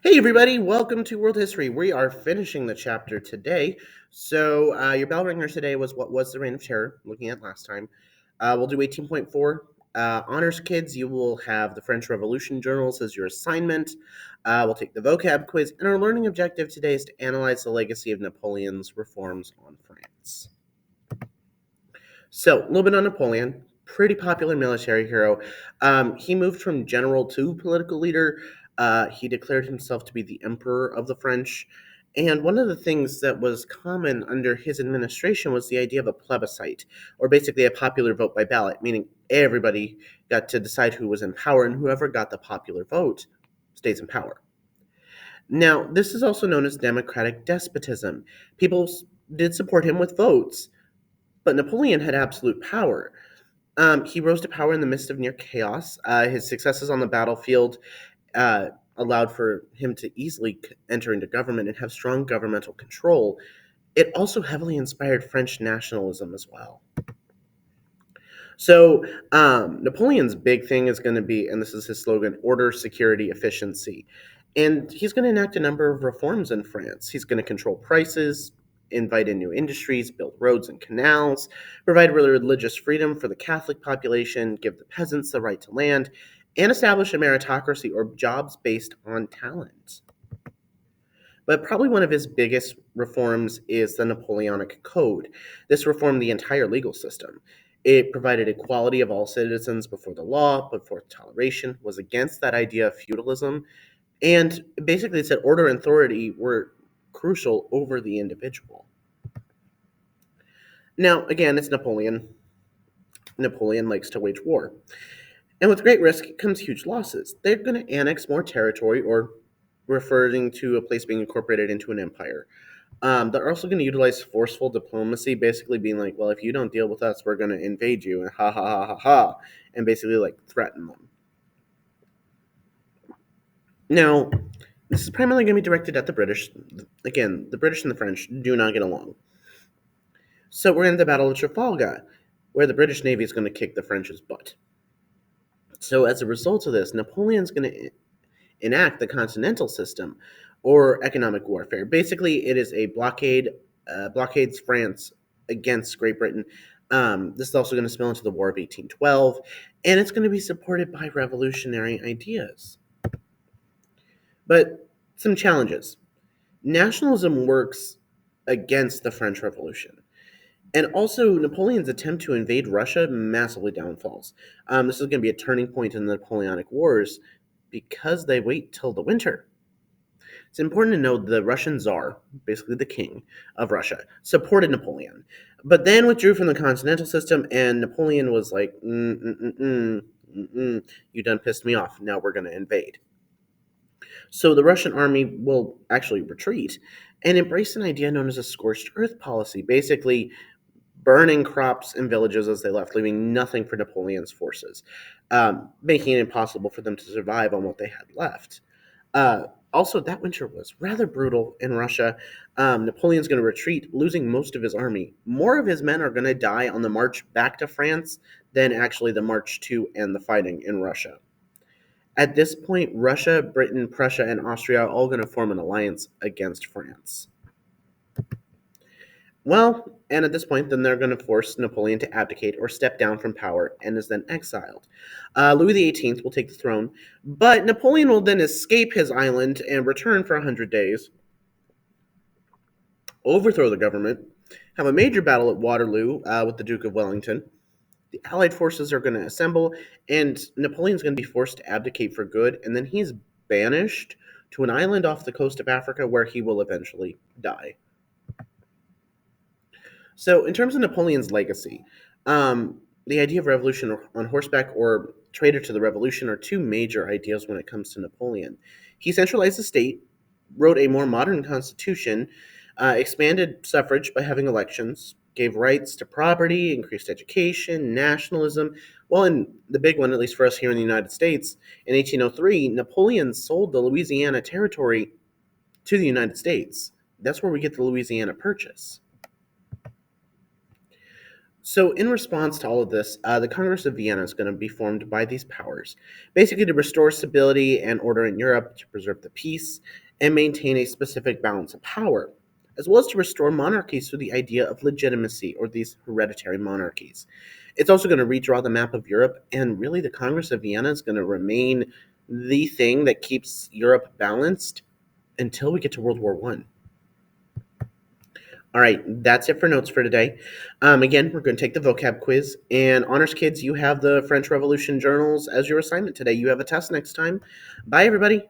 Hey, everybody, welcome to World History. We are finishing the chapter today. Your bell ringer today was what was the Reign of Terror, looking at last time. We'll do 18.4. Honors kids, you will have the French Revolution journals as your assignment. We'll take the vocab quiz, and our learning objective today is to analyze the legacy of Napoleon's reforms on France. So, a little bit on Napoleon. Pretty popular military hero. He moved from general to political leader. He declared himself to be the emperor of the French. And one of the things that was common under his administration was the idea of a plebiscite, or basically a popular vote by ballot, meaning everybody got to decide who was in power, and whoever got the popular vote stays in power. Now, this is also known as democratic despotism. People did support him with votes, but Napoleon had absolute power. He rose to power in the midst of near chaos. His successes on the battlefield uh, allowed for him to easily enter into government and have strong governmental control. It also heavily inspired French nationalism as well. Napoleon's big thing is going to be, and this is his slogan, order, security, efficiency. And he's going to enact a number of reforms in France. He's going to control prices, invite in new industries, build roads and canals, provide religious freedom for the Catholic population, give the peasants the right to land, and establish a meritocracy or jobs based on talent. But probably one of his biggest reforms is the Napoleonic Code. This reformed the entire legal system. It provided equality of all citizens before the law, put forth toleration, was against that idea of feudalism, and basically it said order and authority were crucial over the individual. Now, again, it's Napoleon. Napoleon likes to wage war. And with great risk comes huge losses. They're going to annex more territory, or referring to a place being incorporated into an empire. They're also going to utilize forceful diplomacy, basically being like, well, if you don't deal with us, we're going to invade you, and ha ha ha ha ha, and basically like threaten them. Now, this is primarily going to be directed at the British. Again, the British and the French do not get along. So we're in the Battle of Trafalgar, where the British Navy is going to kick the French's butt. So as a result of this, Napoleon's going to enact the continental system, or economic warfare. Basically, it is a blockades France against Great Britain. This is also going to spill into the War of 1812, and it's going to be supported by revolutionary ideas. But some challenges. Nationalism works against the French Revolution. And also, Napoleon's attempt to invade Russia massively downfalls. This is going to be a turning point in the Napoleonic Wars because they wait till the winter. It's important to note the Russian Tsar, basically the king of Russia, supported Napoleon, but then withdrew from the continental system, and Napoleon was like, you done pissed me off, now we're going to invade. So the Russian army will actually retreat and embrace an idea known as a scorched earth policy, basically burning crops and villages as they left, leaving nothing for Napoleon's forces, making it impossible for them to survive on what they had left. Also, that winter was rather brutal in Russia. Napoleon's going to retreat, losing most of his army. More of his men are going to die on the march back to France than actually the march to and the fighting in Russia. At this point, Russia, Britain, Prussia, and Austria are all going to form an alliance against France. Well, and at this point, then they're going to force Napoleon to abdicate or step down from power and is then exiled. Louis XVIII will take the throne, but Napoleon will then escape his island and return for 100 days, overthrow the government, have a major battle at Waterloo with the Duke of Wellington. The Allied forces are going to assemble, and Napoleon's going to be forced to abdicate for good, and then he's banished to an island off the coast of Africa where he will eventually die. So, in terms of Napoleon's legacy, the idea of revolution on horseback or traitor to the revolution are two major ideas when it comes to Napoleon. He centralized the state, wrote a more modern constitution, expanded suffrage by having elections, gave rights to property, increased education, nationalism. Well, and the big one, at least for us here in the United States, in 1803, Napoleon sold the Louisiana Territory to the United States. That's where we get the Louisiana Purchase. So, in response to all of this, the Congress of Vienna is going to be formed by these powers, basically to restore stability and order in Europe, to preserve the peace, and maintain a specific balance of power, as well as to restore monarchies through the idea of legitimacy or these hereditary monarchies. It's also going to redraw the map of Europe, and really, the Congress of Vienna is going to remain the thing that keeps Europe balanced until we get to World War One. All right, that's it for notes for today. Again, we're going to take the vocab quiz. And honors kids, you have the French Revolution journals as your assignment today. You have a test next time. Bye, everybody.